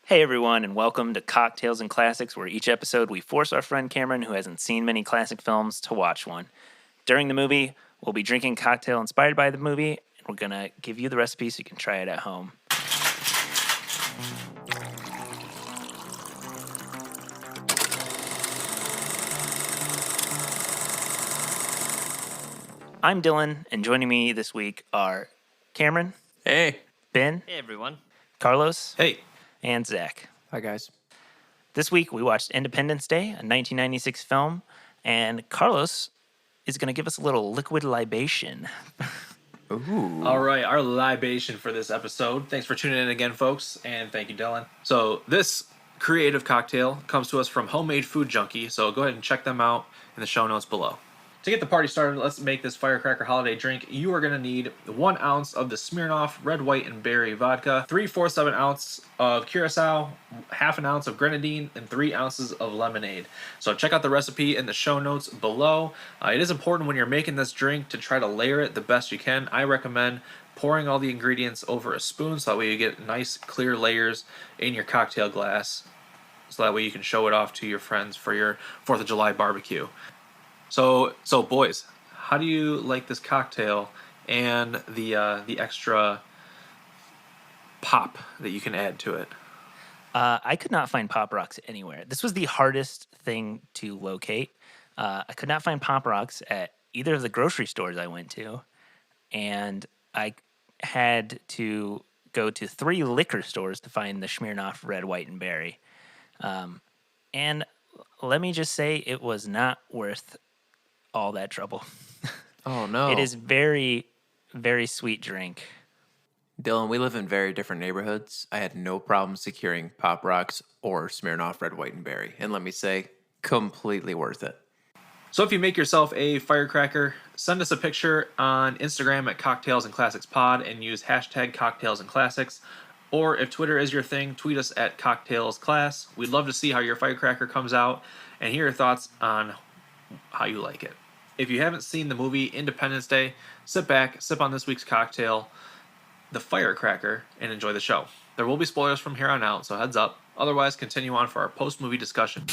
Hey everyone, and welcome to Cocktails and Classics, where each episode we force our friend Cameron, who hasn't seen many classic films, to watch one. During the movie, we'll be drinking a cocktail inspired by the movie, and we're gonna give you the recipe so you can try it at home. I'm Dylan, and joining me this week are Cameron, Hey. Ben, Hey everyone. Carlos, Hey. and Zach. Hi, guys. This week we watched Independence Day, a 1996 film, and Carlos is going to give us a little liquid libation. Ooh. All right, our libation for this episode. Thanks for tuning in again, folks, and thank you, Dylan. So this creative cocktail comes to us from Homemade Food Junkie, so go ahead and check them out in the show notes below. To get the party started, let's make this firecracker holiday drink. You are going to need 1 ounce of the Smirnoff Red, White, and Berry vodka, 3/4 of an ounce of Curacao, half an ounce of grenadine, and 3 ounces of lemonade. So check out the recipe in the show notes below. It is important when you're making this drink to try to layer it the best you can. I recommend pouring all the ingredients over a spoon so that way you get nice clear layers in your cocktail glass. So that way you can show it off to your friends for your 4th of July barbecue. So boys, how do you like this cocktail and the extra pop that you can add to it? I could not find Pop Rocks anywhere. This was the hardest thing to locate. I could not find Pop Rocks at either of the grocery stores I went to, and I had to go to 3 liquor stores to find the Smirnoff Red, White, and Berry. And let me just say, it was not worth all that trouble. Oh, no. It is very, very sweet drink. Dylan, we live in very different neighborhoods. I had no problem securing Pop Rocks or Smirnoff Red, White, and Berry. And let me say, completely worth it. So if you make yourself a firecracker, send us a picture on Instagram at Cocktails and Classics Pod and use hashtag Cocktails and Classics. Or if Twitter is your thing, tweet us at Cocktails Class. We'd love to see how your firecracker comes out and hear your thoughts on how you like it. If you haven't seen the movie Independence Day, sit back, sip on this week's cocktail, the firecracker, and enjoy the show. There will be spoilers from here on out, so heads up. Otherwise, continue on for our post-movie discussion.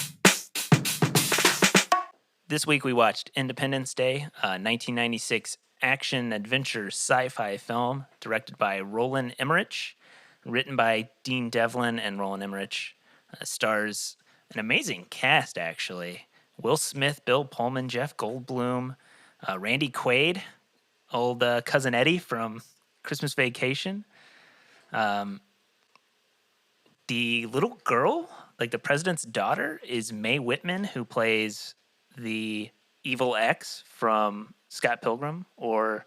This week we watched Independence Day, a 1996 action-adventure sci-fi film directed by Roland Emmerich, written by Dean Devlin and Roland Emmerich. Stars an amazing cast, actually. Will Smith, Bill Pullman, Jeff Goldblum, Randy Quaid, old Cousin Eddie from Christmas Vacation. The little girl, like the president's daughter, is Mae Whitman, who plays the evil ex from Scott Pilgrim, or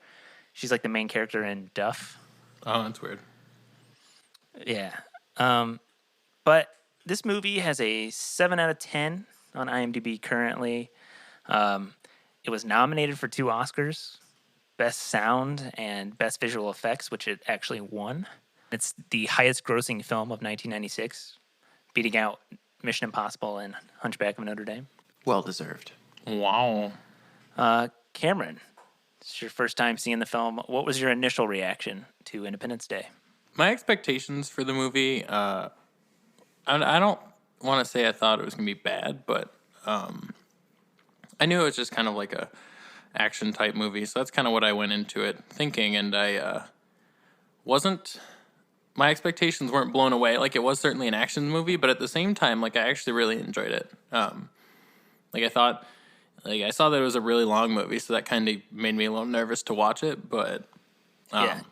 she's like the main character in Duff. Oh, that's weird. Yeah. But this movie has a 7 out of 10 on IMDb currently. It was nominated for 2 Oscars, Best Sound and Best Visual Effects, which it actually won. It's the highest grossing film of 1996, beating out Mission Impossible and Hunchback of Notre Dame. Well deserved. Wow. Cameron, it's your first time seeing the film. What was your initial reaction to Independence Day? My expectations for the movie, I don't want to say I thought it was going to be bad, but I knew it was just kind of like a action type movie, so that's kind of what I went into it thinking, and I my expectations weren't blown away. Like, it was certainly an action movie, but at the same time, like, I actually really enjoyed it. I thought, like, I saw that it was a really long movie, so that kind of made me a little nervous to watch it, but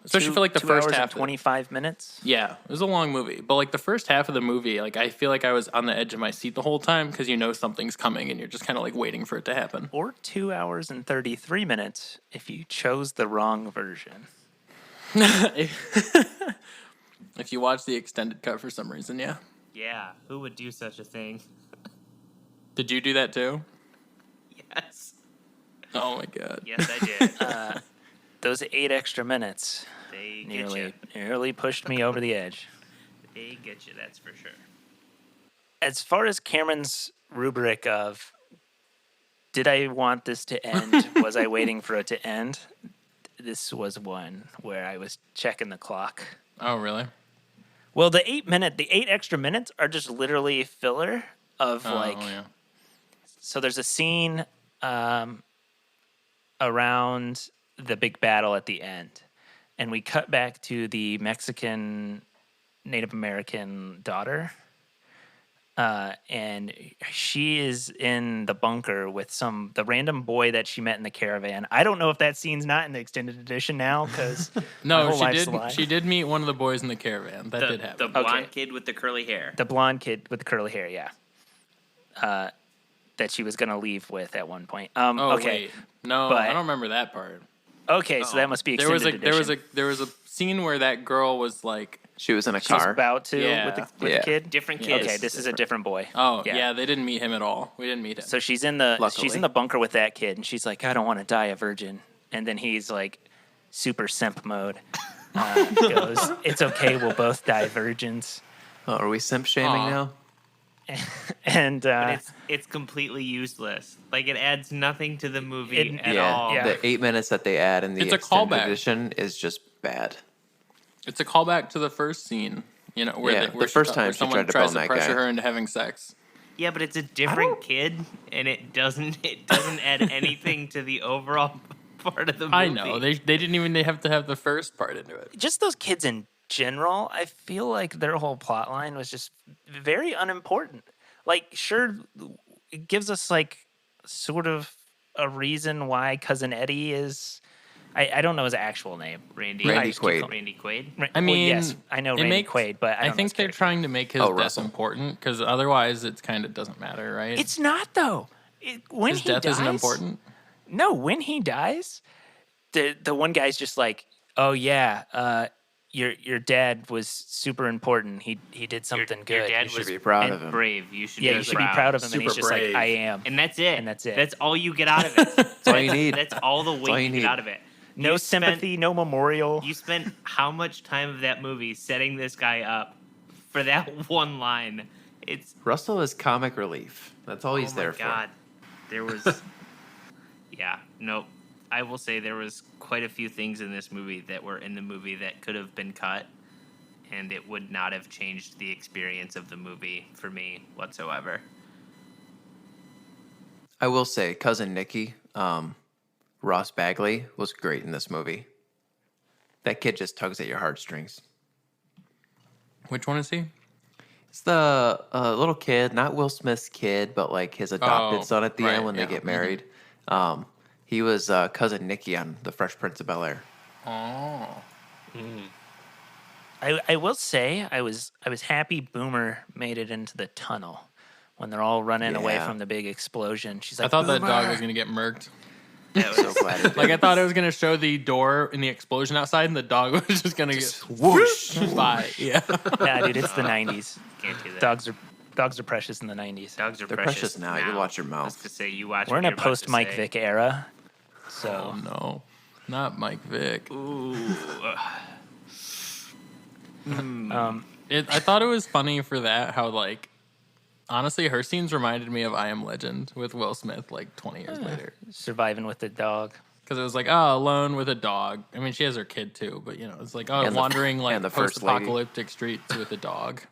especially for like the first half, 25 minutes. Yeah, it was a long movie, but like the first half of the movie, like I feel like I was on the edge of my seat the whole time because you know something's coming and you're just kind of like waiting for it to happen. Or 2 hours and 33 minutes if you chose the wrong version. If you watch the extended cut for some reason, yeah. Yeah, who would do such a thing? Did you do that too? Yes. Oh my god. Yes, I did. Those 8 extra minutes They get you. nearly pushed me over the edge. They get you, that's for sure. As far as Cameron's rubric of, did I want this to end? Was I waiting for it to end? This was one where I was checking the clock. Oh really? Well, the 8 extra minutes are just literally filler of like. yeah. So there's a scene around the big battle at the end, and we cut back to the Mexican Native American daughter. And she is in the bunker with the random boy that she met in the caravan. I don't know if that scene's not in the extended edition now because No, she did meet one of the boys in the caravan. That did The happen. blonde Okay. kid with the curly hair. the blonde kid with the curly hair, yeah, that she was gonna leave with at one point. Oh Okay, wait, no, but- I don't remember that part. okay, so that must be There was extended there was edition. a scene where that girl was like, She was in a She was car. about to Yeah. with the Yeah. kid. Different Yeah. kids. Okay, this is a different boy. oh Yeah. yeah. They didn't meet him at all. We didn't meet him. So she's in the Luckily. bunker with that kid, and she's like, I don't want to die a virgin. And then he's like, super simp mode. Goes, it's okay, we'll both die virgins. Oh, are we simp shaming Aw. now? And But it's completely useless. Like it adds nothing to the movie It- at yeah, all. Yeah. the 8 minutes that they add in the It's a extended callback. edition is just bad. It's a callback to the first scene. You know, where, Yeah, where the first time where she someone tried to tries bone to that pressure guy. her into having sex. Yeah, but it's a different kid, and it doesn't add anything to the overall part of the movie. I know they didn't even have to have the first part into it. just those kids in general, I feel like their whole plot line was just very unimportant. Like, sure, it gives us like sort of a reason why Cousin Eddie is. I don't know his actual name. Randy Quaid. Randy Quaid. I mean, yes, I know it Randy makes- Quaid, but I don't know think his they're character. trying to make his Oh, death Russell. important because otherwise it kind of doesn't matter, right? It's not though. When his he death dies, isn't important. No, when he dies, the one guy's just like, oh yeah, your dad was super important. He did something Your good. dad You should was be proud and of him. brave. You should Yeah, be you should be proud of him. And he's Super just brave. like, I am. And that's it. And that's it. That's all you get out of it. That's all you need. That's all the weight all you you get need. out of it. No You spent- sympathy, no memorial. You spent how much time of that movie setting this guy up for that one line? It's Russell is comic relief. That's all he's oh my there God. There was yeah, no. I will say there was quite a few things in this movie that were in the movie that could have been cut, and it would not have changed the experience of the movie for me whatsoever. I will say, Cousin Nicky, Ross Bagley, was great in this movie. That kid just tugs at your heartstrings. Which one is he? It's the little kid, not Will Smith's kid, but like his adopted Oh, son at the right, end when yeah. they get married. He was Cousin Nicky on The Fresh Prince of Bel-Air. Oh, I will say I was happy Boomer made it into the tunnel when they're all running away Yeah. from the big explosion. She's like, I thought that dog "Boomer!" was gonna get murked. That So was glad it did. Like I thought it was gonna show the door in the explosion outside, and the dog was just gonna get whoosh by. Yeah. Nah, dude, it's the '90s. can't do that. Dogs are precious in the '90s. Dogs are They're precious precious now. You watch your I mouth. was gonna say you watch. We're in what a you're about to post Mike say. Vick era, so Oh no, not Mike Vick. Ooh, I thought it was funny for that how like honestly her scenes reminded me of I Am Legend with Will Smith like 20 years later surviving with the dog. because it was like oh alone with a dog. I mean she has her kid too, but you know it's like oh And the- wandering like and the first lady. post-apocalyptic streets with a dog.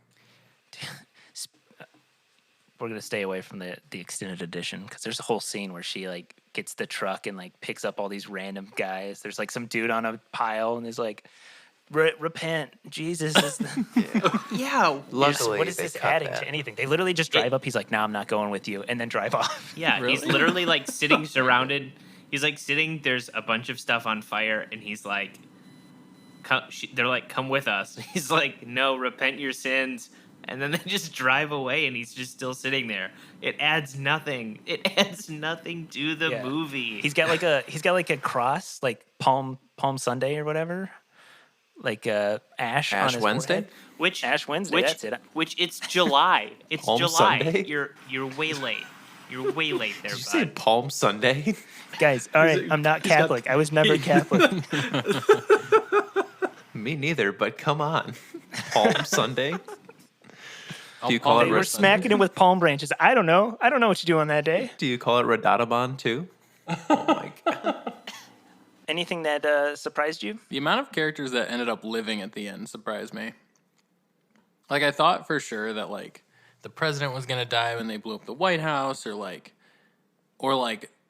We're gonna stay away from the extended edition because there's a whole scene where she like gets the truck and like picks up all these random guys. There's like some dude on a pile and there's like, repent, Jesus is the. yeah, Luckily, What is they this cut adding that. to anything? They literally just drive up. He's like, "Nah, I'm not going with you," and then drive off. yeah. He's Really? literally like sitting surrounded. He's like sitting. There's a bunch of stuff on fire, and he's like, they're like, "Come with us." He's like, "No, repent your sins." And then they just drive away, and he's just still sitting there. It adds nothing. It adds nothing to the Yeah. movie. He's got like a cross, like Palm Sunday or whatever, like ash on Ash his Wednesday? forehead. Which Ash Wednesday, Which, that's it. Which it's July. It's Palm July. Sunday? You're way late. You're way late there, Did you say bud. Palm Sunday? Guys, all right, I'm not he's got- Catholic. I was never Catholic. Me neither, but come on. Palm Sunday? Do you call I'll it They pay were res- smacking him with palm branches. I don't know. I don't know what you do on that day. Do you call it Radadabon too? Oh my god. Anything that surprised you? The amount of characters that ended up living at the end surprised me. Like, I thought for sure that, like, the president was going to die when they blew up the White House, or, like,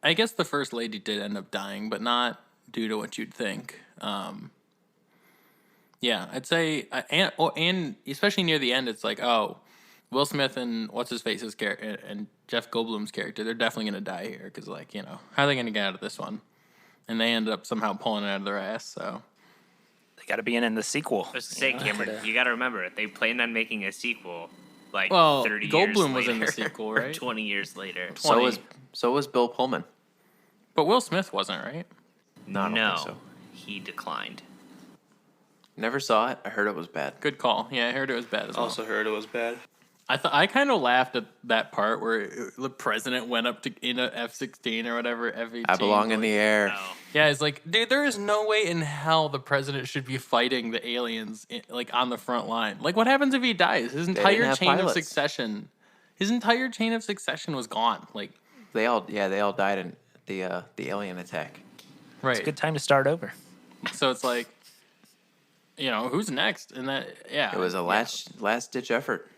I guess the first lady did end up dying, but not due to what you'd think. Yeah, I'd say, and especially near the end, it's like, oh, Will Smith and what's-his-face's character, and Jeff Goldblum's character, they're definitely going to die here, because, like, you know, how are they going to get out of this one? And they ended up somehow pulling it out of their ass, so... They got to be in the sequel. I was to say, Cameron, you got to remember, they planned on making a sequel, like, Well, 30 years Goldblum later. was in the sequel, Or right? 20 years later. So was Bill Pullman. But Will Smith wasn't, right? No, I don't No, think so. he declined. Never saw it. I heard it was bad. Good call. Yeah, I heard it was bad as well. Also heard it was bad. I kind of laughed at that part where the president went up to in a F-16 or whatever. F-18. I belong in the air. No. Yeah, it's like, dude, there is no way in hell the president should be fighting the aliens like on the front line. Like, what happens if he dies? His didn't entire have chain of pilots. succession, his entire chain of succession was gone. Like, They all died in the alien attack. right. It's a good time to start over. So it's like, you know, who's next? And that, yeah, It was a last ditch effort.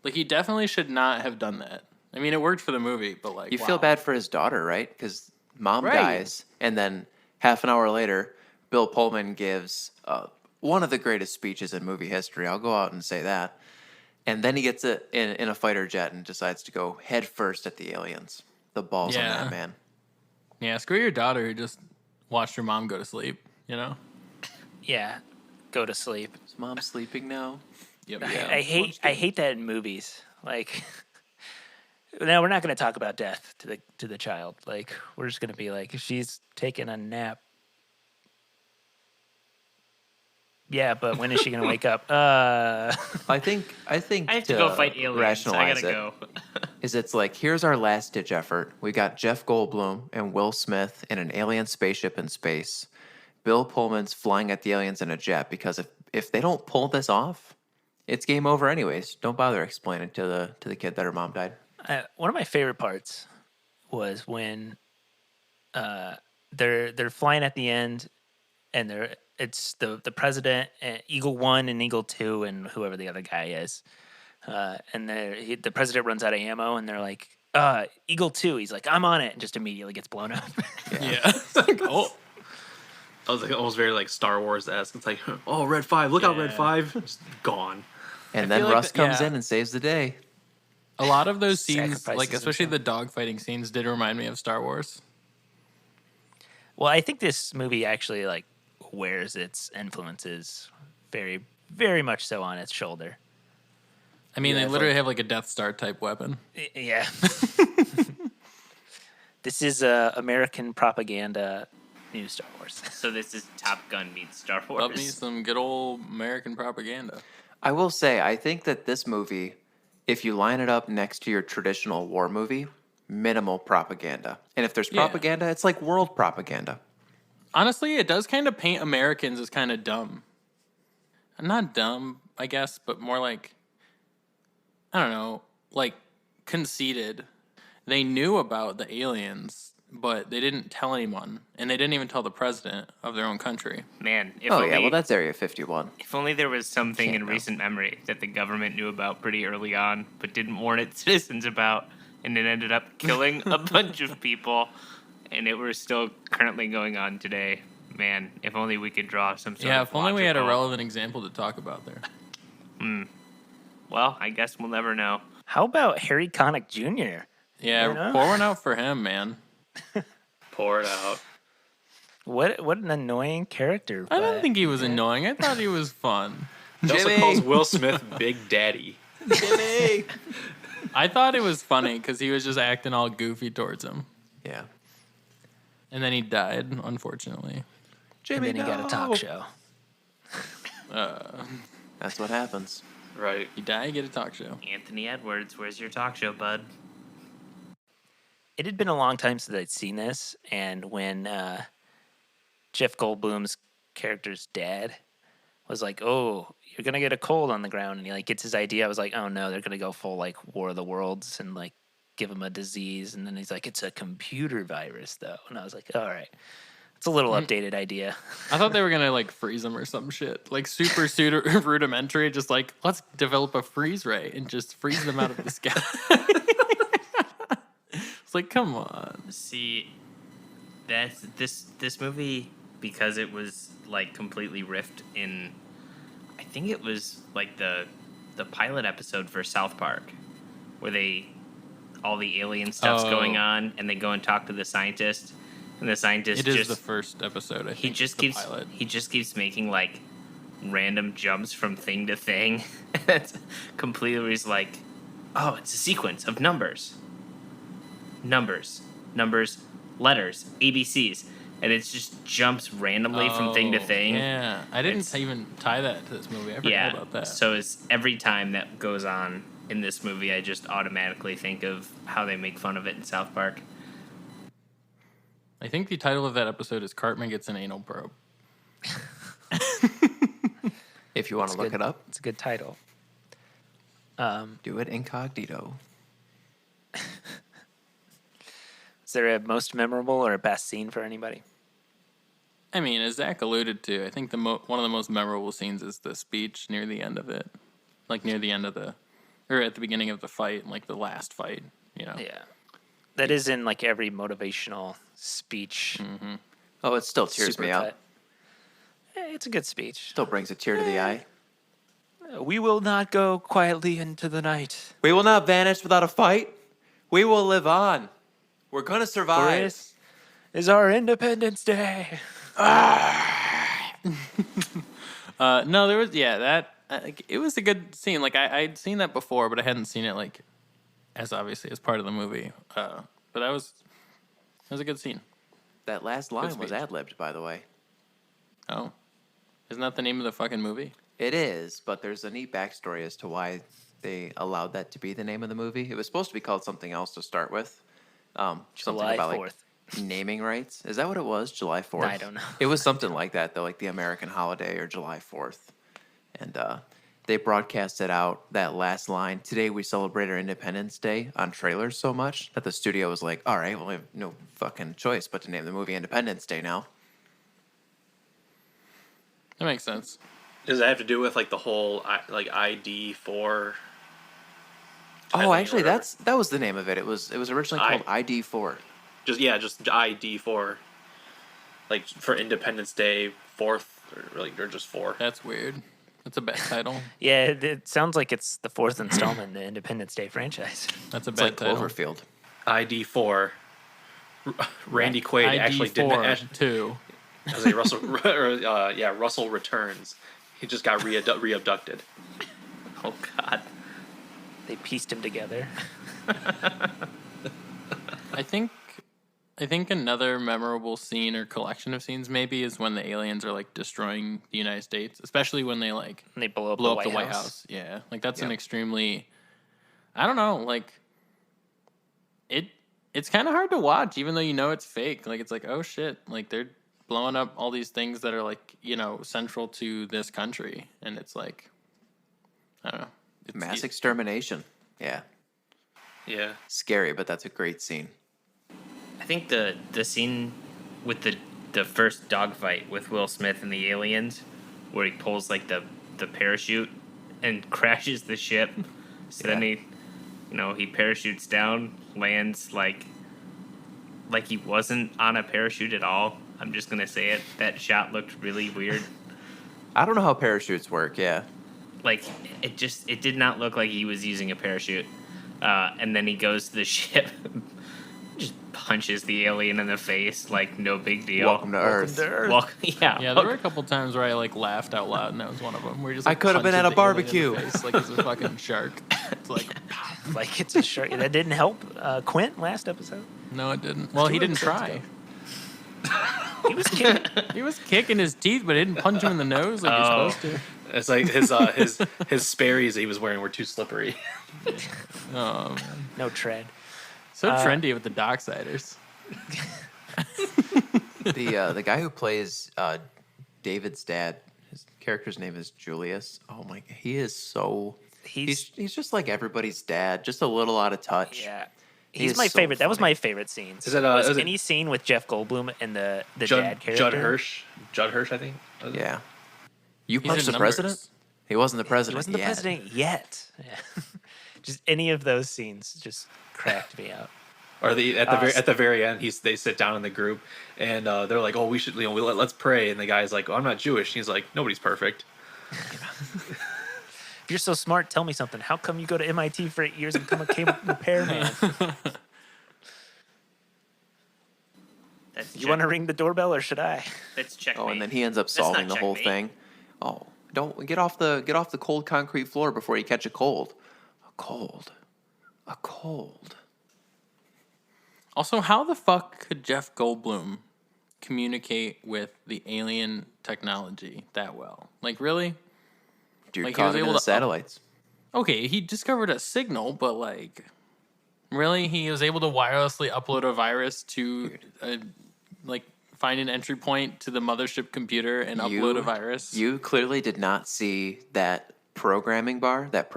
like, he definitely should not have done that. I mean, it worked for the movie, but like, You feel wow. bad for his daughter, right? Because mom Right. dies, and then half an hour later, Bill Pullman gives one of the greatest speeches in movie history. I'll go out and say that. And then he gets it in a fighter jet and decides to go head first at the aliens. The balls on Yeah. that man. Yeah, screw your daughter who just watched her mom go to sleep. You know. Yeah, go to sleep. Is mom sleeping now? Yep. I hate that in movies. Like, no, we're not going to talk about death to the child. Like, we're just going to be like, if she's taking a nap. Yeah, but when is she going to wake up? I think I have to go fight aliens. I rationalize gotta it, go. is it's like, here's our last ditch effort. We got Jeff Goldblum and Will Smith in an alien spaceship in space. Bill Pullman's flying at the aliens in a jet, because if they don't pull this off, it's game over anyways. Don't bother explaining to the kid that her mom died. One of my favorite parts was when they're flying at the end, and it's the president, Eagle 1 and Eagle 2, and whoever the other guy is, and the president runs out of ammo, and they're like, Eagle 2. He's like, I'm on it, and just immediately gets blown up. Yeah. It's like, oh. I was like almost very like Star Wars-esque. It's like, oh, Red 5, look out, Red Yeah. 5. Just gone. And I then feel like Russ comes yeah. in and saves the day. A lot of those scenes, Sacrifices like especially himself. the dogfighting scenes, did remind me of Star Wars. Well, I think this movie actually like wears its influences very, very much so on its shoulder. I mean, Yeah, they it's literally like- have like a Death Star type weapon. Yeah. This is American propaganda new Star Wars. So this is Top Gun meets Star Love me Wars. some good old American propaganda. I will say, I think that this movie, if you line it up next to your traditional war movie, minimal propaganda. And if there's Yeah. propaganda, it's like world propaganda. Honestly, it does kind of paint Americans as kind of dumb. Not dumb, I guess, but more like, I don't know, like conceited. They knew about the aliens, but they didn't tell anyone. And they didn't even tell the president of their own country. Man, if Oh, only, yeah, well, that's Area 51. if only there was something Can't in know. recent memory that the government knew about pretty early on, but didn't warn its citizens about, and it ended up killing a bunch of people, and it was still currently going on today. Man, if only we could draw some sort Yeah, of if only we had a logical- relevant example to talk about there. Well, I guess we'll never know. How about Harry Connick Jr.? Yeah, You know? pour one out for him, man. Pour it out. What an annoying character. I didn't but- think he was annoying. I thought he was fun. He also Jimmy! calls Will Smith Big Daddy. Jimmy! I thought it was funny because he was just acting all goofy towards him. Yeah. And then he died, unfortunately. And Jimmy, then he got a talk no! show. That's what happens. Right. You die, you get a talk show. Anthony Edwards, where's your talk show, bud? It had been a long time since I'd seen this, and when Jeff Goldblum's character's dad was like, "Oh, you're gonna get a cold on the ground," and he like gets his idea, I was like, "Oh no, they're gonna go full like War of the Worlds and like give him a disease," and then he's like, "It's a computer virus, though," and I was like, "All right." It's a little updated idea. I thought they were gonna like freeze them or some shit, like super rudimentary. Just like let's develop a freeze ray and just freeze them out of the sky. It's like, come on. See, that's this movie, because it was like completely riffed in. I think it was like the pilot episode for South Park, where all the alien stuff's going on, and they go and talk to the scientist, and the scientist It is the first episode. I think he just the keeps pilot. he just keeps making like random jumps from thing to thing. That's completely he's like, oh, it's a sequence of numbers, letters, ABCs, and it just jumps randomly from thing to thing. Yeah, I didn't even tie that to this movie. I forgot about that. So it's every time that goes on in this movie, I just automatically think of how they make fun of it in South Park. I think the title of that episode is Cartman Gets an Anal Probe. If you want to look it up, It's a good title. do it incognito. Is there a most memorable or a best scene for anybody? I mean, as Zach alluded to, I think one of the most memorable scenes is the speech near the end of it. Like near the end of or at the beginning of the fight, like the last fight, you know? Yeah. That is in like every motivational speech. Oh, it still tears me out. It's a good speech. Still brings a tear to the eye. We will not go quietly into the night. We will not vanish without a fight. We will live on. We're gonna For survive. it is our Independence Day. No, there was that. It was a good scene. Like I'd seen that before, but I hadn't seen it like as obviously as part of the movie. But that was a good scene. That last line was speech. ad-libbed, by the way. Oh, isn't that the name of the fucking movie? It is, but there's a neat backstory as to why they allowed that to be the name of the movie. It was supposed to be called something else to start with. Something July about 4th. like naming rights. Is that what it was? July 4th? I don't know. It was something like that, though, like the American holiday or July 4th. And they broadcasted out that last line, today we celebrate our Independence Day, on trailers so much that the studio was like, all right, well, we have no fucking choice but to name the movie Independence Day now. That makes sense. Does that have to do with like the whole like ID4? Oh, actually, that was the name of it. It was originally called ID4. Just ID4, like for Independence Day 4th, or just 4. That's weird. That's a bad title. Yeah, it sounds like it's the fourth installment in the Independence Day franchise. That's a It's bad like title. Cloverfield. ID4. Randy Quaid actually didn't. Two. I was like Russell returns. He just got re-abducted. Oh God. They pieced him together. I think another memorable scene or collection of scenes maybe is when the aliens are like destroying the United States, especially when they like And they blow up blow the up the White White House. House. Yeah, like that's an Yeah. extremely, I don't know, like it's kind of hard to watch, even though you know it's fake. Like it's like, oh shit, like they're blowing up all these things that are like, you know, central to this country, and it's like, I don't know, Mass extermination. Yeah. Yeah. Scary, but that's a great scene. I think the scene with the first dogfight with Will Smith and the aliens, where he pulls like the parachute and crashes the ship. So then he parachutes down, lands like he wasn't on a parachute at all. I'm just gonna say it. That shot looked really weird. I don't know how parachutes work, yeah. Like it did not look like he was using a parachute. And then he goes to the ship, just punches the alien in the face like no big deal. Welcome to Earth. Yeah, there were a couple times where I like laughed out loud, and that was one of them. Where he just I like, could have been punches at a the alien in the barbecue. face like it's a fucking shark. It's like, Like it's a shark. That didn't help Quint last episode. no, it didn't. Well, he didn't episodes try. ago. He was kidding. He was kicking his teeth, but he didn't punch him in the nose like you're supposed to. It's like his Sperry's he was wearing were too slippery. Oh man, No tread. so trendy with the Docksiders. The guy who plays David's dad, his character's name is Julius. Oh my, he is so. He's just like everybody's dad, just a little out of touch. Yeah. He's is my so favorite. That was funny. my favorite scenes. Is it, was is it- any scene with Jeff Goldblum and the dad character? Judd Hirsch, I think. Yeah. You He's punched in the president? numbers. He wasn't the He president. wasn't the yet. president yet. Yeah. Just any of those scenes just cracked me up. Or s- at the very end, they sit down in the group and they're like, "Oh, we should, let's pray." And the guy's like, "Oh, I'm not Jewish." And he's like, "Nobody's perfect." If you're so smart, tell me something. How come you go to MIT for 8 years and become a cable repairman? That's You want to ring the doorbell or should I? That's checkmate. Oh, and then he ends up That's solving not the whole checkmate. thing. Oh, don't get off the cold concrete floor before you catch a cold. A cold. Also, how the fuck could Jeff Goldblum communicate with the alien technology that well? Like, really? Dude, Like, he caught was him in able the to satellites. Okay, he discovered a signal, but like, really, he was able to wirelessly upload a virus to, like, find an entry point to the mothership computer and upload a virus. You clearly did not see that programming bar, the I saw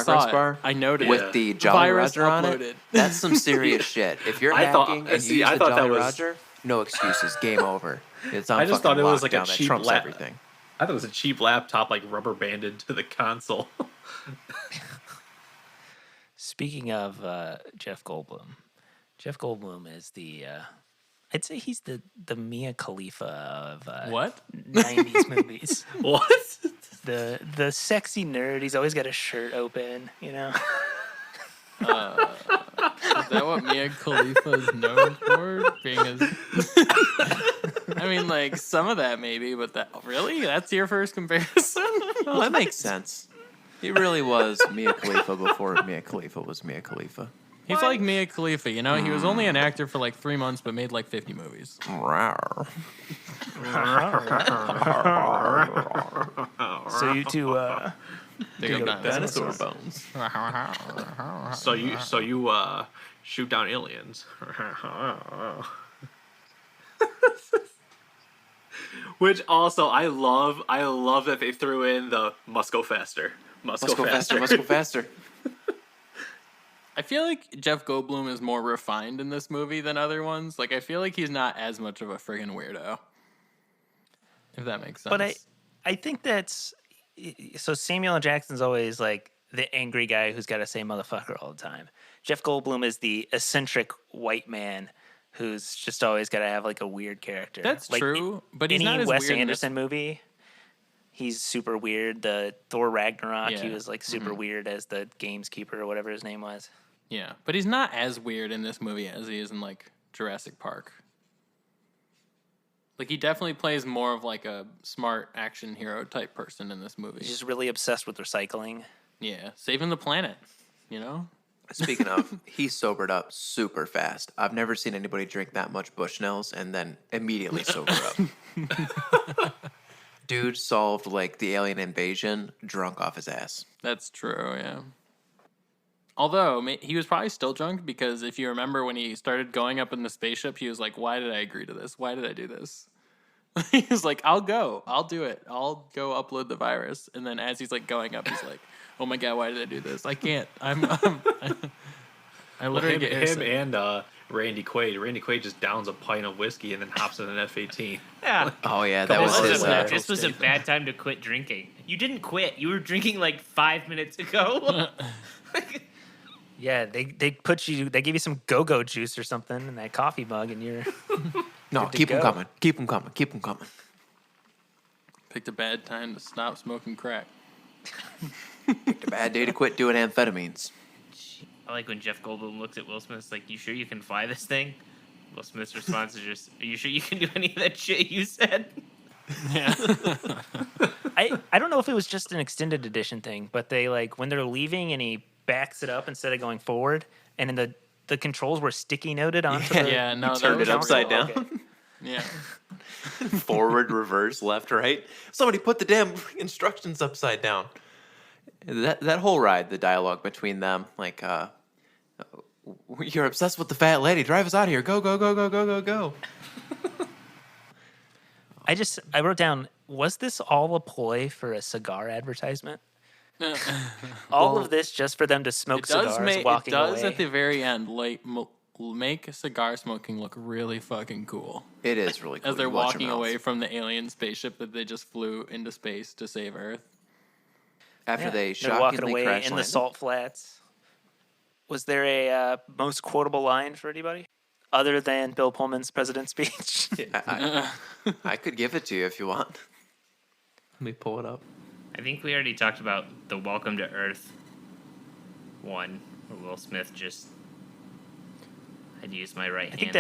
progress it. bar. I noted with it. the Jolly Virus Roger on uploaded. it. That's some serious shit. If you're I thought- hacking and see, you use I the thought that Jolly was- Roger, no excuses. Game over. It's on I just fucking thought it was like a lockdown. That cheap trumps lap. everything. I thought it was a cheap laptop, like rubber banded to the console. Speaking of Jeff Goldblum is the I'd say he's the Mia Khalifa of What? 90s movies. What? The sexy nerd. He's always got his shirt open, you know. Is that what Mia Khalifa is known for? Being I mean, like, some of that maybe, but really? That's your first comparison? Well, that makes sense. He really was Mia Khalifa before Mia Khalifa was Mia Khalifa. He's like Mia Khalifa, you know? He was only an actor for like 3 months, but made like 50 movies. Rawr. So you two Dig Dig up up dinosaur dinosaurs. bones. So you shoot down aliens. Which also I love that they threw in the must go faster. Must Let's go faster. Let's go faster. I feel like Jeff Goldblum is more refined in this movie than other ones. Like, I feel like he's not as much of a friggin' weirdo. If that makes sense. But I think that's so Samuel L. Jackson's always like the angry guy who's got to say motherfucker all the time. Jeff Goldblum is the eccentric white man who's just always got to have like a weird character. That's like, true, but he's any not as Wes weird in Anderson movie, he's super weird. The Thor Ragnarok, he Yeah. was like super weird as the gameskeeper or whatever his name was. Yeah, but he's not as weird in this movie as he is in, like, Jurassic Park. Like, he definitely plays more of, like, a smart action hero type person in this movie. He's just really obsessed with recycling. Yeah, saving the planet, you know? Speaking of, he sobered up super fast. I've never seen anybody drink that much Bushnells and then immediately sober up. Dude solved like the alien invasion drunk off his ass. That's true, yeah. Although, he was probably still drunk because if you remember when he started going up in the spaceship, he was like, why did I agree to this? Why did I do this? He was like, I'll go. I'll do it. I'll go upload the virus. And then as he's like going up, he's like, oh my God, why did I do this? I can't. I literally get him airsick. and Randy Quaid. Randy Quaid just downs a pint of whiskey and then hops in an F-18. Yeah. Oh yeah, that This was was his. a- this was a bad time to quit drinking. You didn't quit. You were drinking like 5 minutes ago. Yeah, they put you. They give you some go-go juice or something in that coffee mug, and you're No, good to keep them go. coming. Keep them coming. Keep them coming. Picked a bad time to stop smoking crack. Picked a bad day to quit doing amphetamines. I like when Jeff Goldblum looks at Will Smith. It's like, you sure you can fly this thing? Will Smith's response is just, are you sure you can do any of that shit you said? Yeah. I don't know if it was just an extended edition thing, but they like when they're leaving and he backs it up instead of going forward, and then the controls were sticky noted onto the Yeah, no, that Turned was it upside down. Okay. Yeah. Forward, reverse, left, right. Somebody put the damn instructions upside down. That whole ride, the dialogue between them, like, you're obsessed with the fat lady. Drive us out of here. Go, go, go, go, go, go, go. I wrote down, was this all a ploy for a cigar advertisement? All of this just for them to smoke cigars walking it does away. at the very end make cigar smoking look really fucking cool. It is really cool. As they're You watch 'em walking out. away from the alien spaceship that they just flew into space to save Earth. After they They're walking shockingly away crash in the landed. salt flats. Was there a most quotable line for anybody other than Bill Pullman's president's speech? I could give it to you if you want. Let me pull it up. I think we already talked about the Welcome to Earth one, where Will Smith just had used my right I hand. think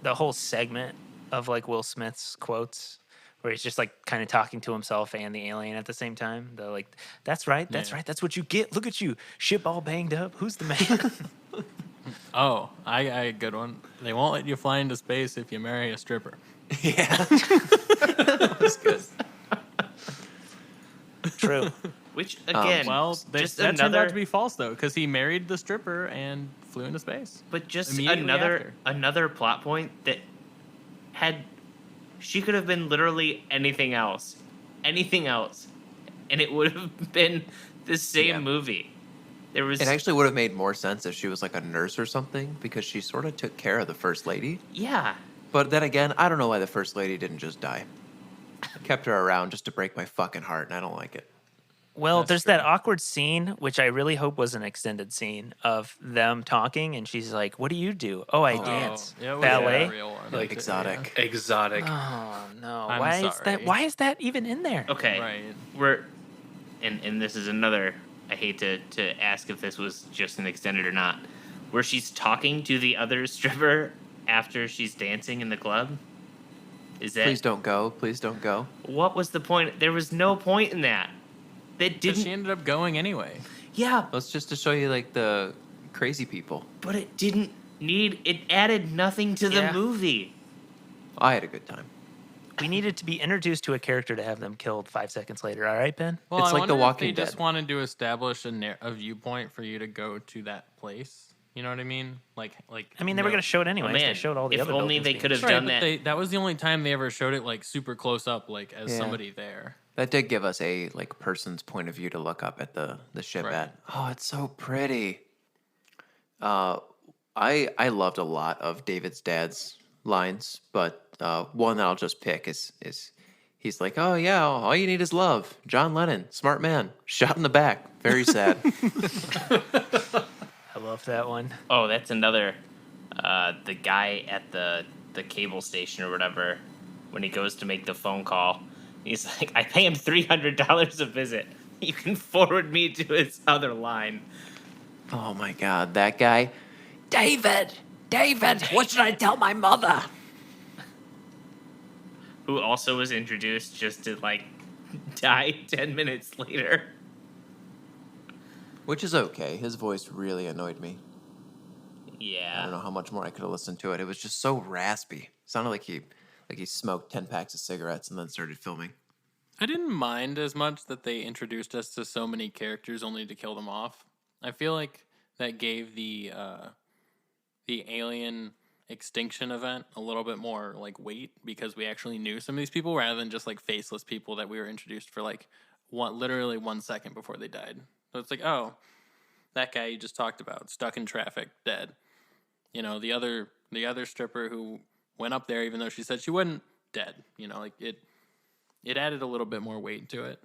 the whole segment of like Will Smith's quotes, where he's just like kind of talking to himself and the alien at the same time. They're like, "That's right, that's Yeah. right, that's what you get. Look at you, ship all banged up. Who's the man?" Oh, I good one. They won't let you fly into space if you marry a stripper. Yeah. That was good. True. Which again, Well, just that turned out another, to be false though, because he married the stripper and flew into space. but just immediately after. another plot point that she could have been literally anything else, and it would have been the same Yeah. movie. There was It actually would have made more sense if she was like a nurse or something, because she sort of took care of the first lady. yeah. But then again, I don't know why the first lady didn't just die. I kept her around just to break my fucking heart, and I don't like it. Well, That's there's true. that awkward scene, which I really hope was an extended scene of them talking, and she's like, "What do you do? Oh, I dance, yeah, it was ballet." a real one. Like exotic. Exotic. Oh no! I'm Why is sorry. that? Why is that even in there? Okay. Right. We're and this is another. I hate to ask if this was just an extended or not. Where she's talking to the other stripper after she's dancing in the club. Is that Please don't go. Please don't go. what was the point? There was no point in that. That Because she didn't. ended up going anyway. Yeah, That's just to show you like the crazy people. but it didn't need. It added nothing to the Yeah. movie. I had a good time. We needed to be introduced to a character to have them killed 5 seconds later. All right, Ben. Well, It's I like The wonder if Walking they just Dead. wanted to establish a viewpoint for you to go to that place. You know what I mean? Like. I mean, they were going to show it anyways. man, They showed all the if other. only buildings they being could have That's right, done but that. that was the only time they ever showed it like super close up, like as Yeah. somebody there. That did give us a like person's point of view to look up at the ship Right. at. Oh, it's so pretty. I loved a lot of David's dad's lines, but one that I'll just pick is he's like, "Oh yeah, all you need is love." John Lennon, smart man, shot in the back, very sad. I love that one. Oh, that's another. The guy at the cable station or whatever, when he goes to make the phone call, he's like, "I pay him $300 a visit. You can forward me to his other line." Oh my god, that guy, David, what should I tell my mother? Who also was introduced just to like die 10 minutes later. Which is okay. His voice really annoyed me. I Yeah. don't know how much more I could have listened to it. It was just so raspy. Sounded like he smoked 10 packs of cigarettes and then started filming. I didn't mind as much that they introduced us to so many characters only to kill them off. I feel like that gave the alien extinction event a little bit more like weight because we actually knew some of these people rather than just like faceless people that we were introduced for like literally 1 second before they died. So it's like, oh, that guy you just talked about, stuck in traffic, dead. You know, the other stripper who went up there even though she said she wouldn't, dead. You know, like it added a little bit more weight to it.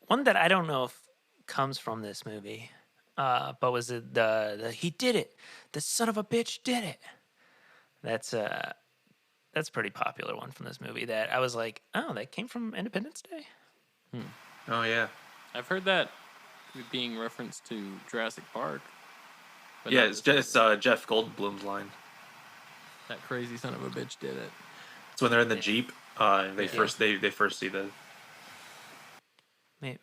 One that I don't know if comes from this movie, but was it the he did it, the son of a bitch did it. That's a pretty popular one from this movie that I was like, oh, that came from Independence Day. Oh yeah. I've heard that being referenced to Jurassic Park. but Yeah, not it's this just Jeff Goldblum's line. that crazy son of a bitch did it. It's when they're in the Jeep. And they first see the.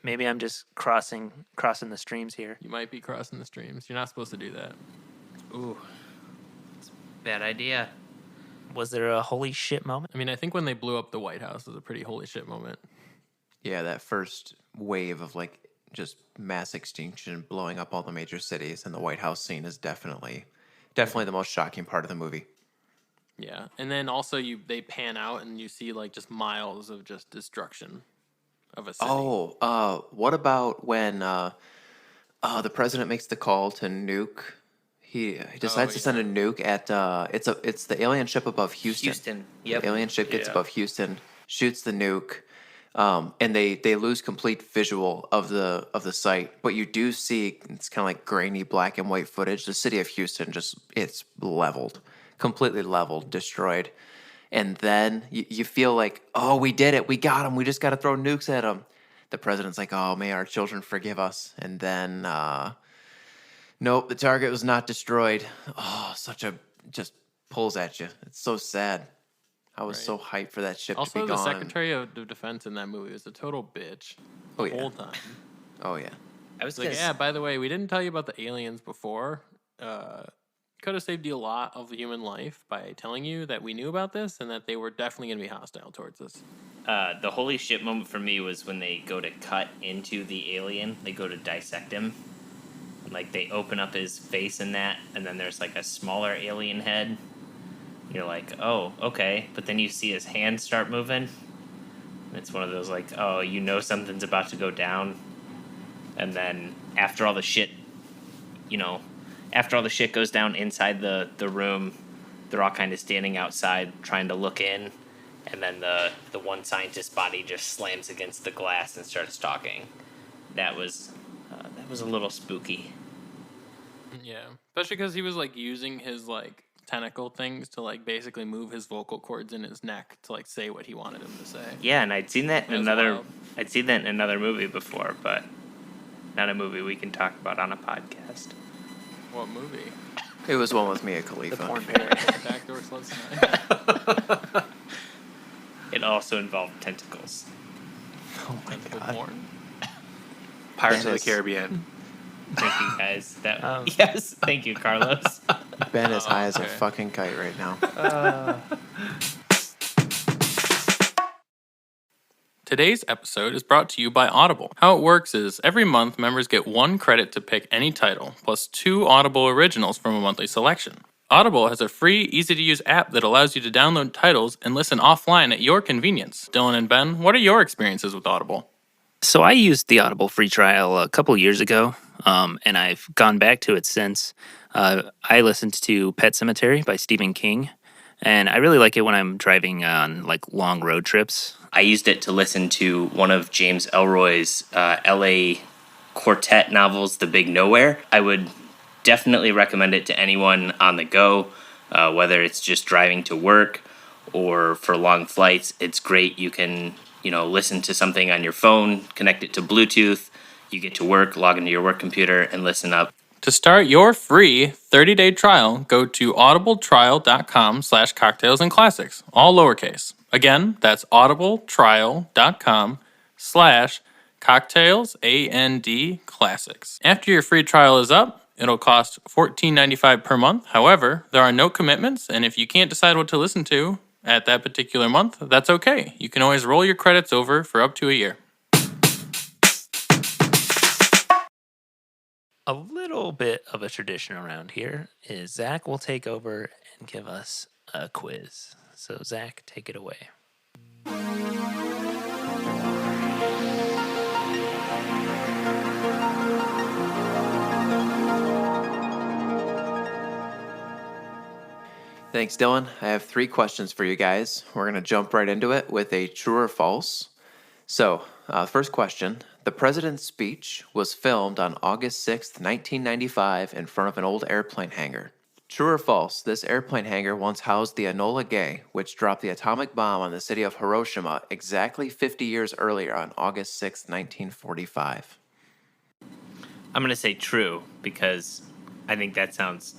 Maybe I'm just crossing the streams here. You might be crossing the streams. You're not supposed to do that. Ooh. It's a bad idea. Was there a holy shit moment? I mean, I think when they blew up the White House was a pretty holy shit moment. Yeah, that first wave of like just mass extinction blowing up all the major cities and the White House scene is definitely the most shocking part of the movie. Yeah, and then also they pan out and you see like just miles of just destruction. of a city. What about when the president makes the call to nuke? He decides to send a nuke at it's the alien ship above Houston. Houston. Yep. The alien ship gets Yeah. above Houston, shoots the nuke, and they lose complete visual of the site. But you do see it's kind of like grainy black and white footage. The city of Houston it's leveled, completely leveled, destroyed. And then you feel like, oh, we did it, we got him. We just got to throw nukes at him. The president's like, oh, may our children forgive us. And then nope, the target was not destroyed. Oh, just pulls at you. It's so sad. I was so hyped for that ship to Also, be the gone. Secretary of Defense in that movie was a total bitch the Oh, yeah. whole time. Oh yeah. I was It's like, yeah, by the way, we didn't tell you about the aliens before. Could have saved you a lot of human life by telling you that we knew about this and that they were definitely going to be hostile towards us. The holy shit moment for me was when they go to cut into the alien. They go to dissect him. And, like, they open up his face and that, and then there's, like, a smaller alien head. You're like, oh, okay. But then you see his hands start moving. And it's one of those, like, oh, you know something's about to go down. And then after all the shit, after all the shit goes down inside the room, they're all kind of standing outside trying to look in. And then the one scientist's body just slams against the glass and starts talking. That was a little spooky. Yeah, especially because he was like using his like tentacle things to like basically move his vocal cords in his neck to like say what he wanted him to say. Yeah, and I'd seen that in That was wild. I'd seen that in another movie before, but not a movie we can talk about on a podcast. What movie? It was one with Mia Khalifa. Backdoor Sluts Tonight. It also involved tentacles. Oh my Tentacle god. porn. Pirates of the Dennis. Caribbean. Thank you, guys. Yes, thank you, Carlos. Ben is high as a okay. fucking kite right now. Today's episode is brought to you by Audible. How it works is every month members get 1 credit to pick any title, plus 2 Audible originals from a monthly selection. Audible has a free, easy-to-use app that allows you to download titles and listen offline at your convenience. Dylan and Ben, what are your experiences with Audible? So I used the Audible free trial a couple years ago, and I've gone back to it since. I listened to Pet Sematary by Stephen King, and I really like it when I'm driving on like long road trips. I used it to listen to one of James Ellroy's LA quartet novels, The Big Nowhere. I would definitely recommend it to anyone on the go, whether it's just driving to work or for long flights. It's great. You can, listen to something on your phone, connect it to Bluetooth. You get to work, log into your work computer, and listen up. To start your free 30-day trial, go to audibletrial.com/cocktailsandclassics, all lowercase. Again, that's audibletrial.com/cocktailsandclassics. After your free trial is up, it'll cost $14.95 per month. However, there are no commitments, and if you can't decide what to listen to at that particular month, that's okay. You can always roll your credits over for up to a year. A little bit of a tradition around here is Zach will take over and give us a quiz. So Zach, take it away. Thanks, Dylan. I have 3 questions for you guys. We're going to jump right into it with a true or false. So, first question. The president's speech was filmed on August 6th, 1995 in front of an old airplane hangar. True or false, this airplane hangar once housed the Enola Gay, which dropped the atomic bomb on the city of Hiroshima exactly 50 years earlier on August 6th, 1945. I'm going to say true because I think that sounds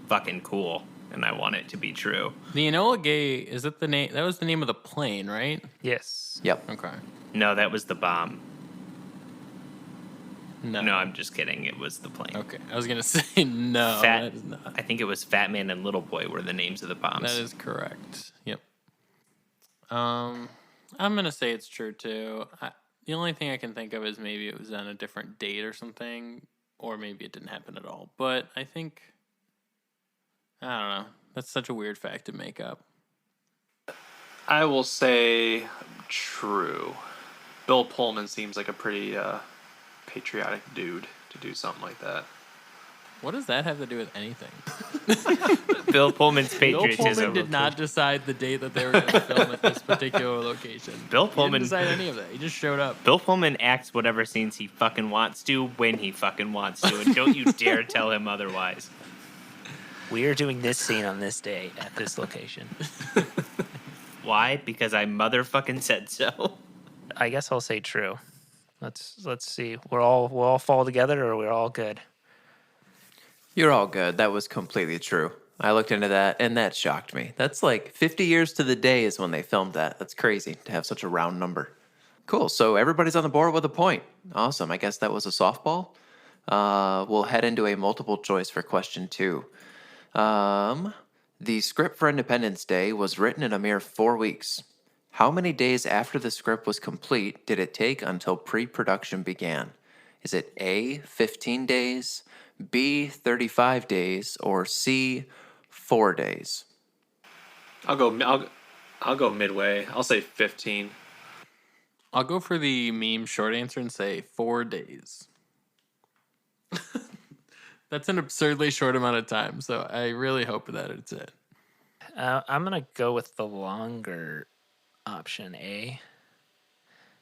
fucking cool and I want it to be true. The Enola Gay, is that the name? That was the name of the plane, right? Yes. Yep. Okay. No, that was the bomb. No. No, I'm just kidding. It was the plane. Okay. I was going to say no. That is not. I think it was Fat Man and Little Boy were the names of the bombs. That is correct. Yep. I'm gonna say it's true too. The only thing I can think of is maybe it was on a different date or something, or maybe it didn't happen at all. But I think I don't know. That's such a weird fact to make up. I will say true. Bill Pullman seems like a pretty patriotic dude to do something like that. What does that have to do with anything? Bill Pullman's Bill patriotism. Pullman did not decide the date that they were going to film at this particular location. Bill He Pullman- didn't decide any of that. He just showed up. Bill Pullman acts whatever scenes he fucking wants to when he fucking wants to, and don't you dare tell him otherwise. We are doing this scene on this day at this location. Why? Because I motherfucking said so. I guess I'll say true. Let's see. We'll all fall together, or we're all good. You're all good. That was completely true. I looked into that, and that shocked me. That's like 50 years to the day is when they filmed that. That's crazy to have such a round number. Cool. So everybody's on the board with a point. Awesome. I guess that was a softball. We'll head into a multiple choice for question 2. The script for Independence Day was written in a mere 4 weeks. How many days after the script was complete did it take until pre-production began? Is it A, 15 days, B, 35 days, or C, 4 days? I'll go midway. I'll say 15. I'll go for the meme short answer and say 4 days. That's an absurdly short amount of time, so I really hope that it's it. I'm gonna go with the longer option A.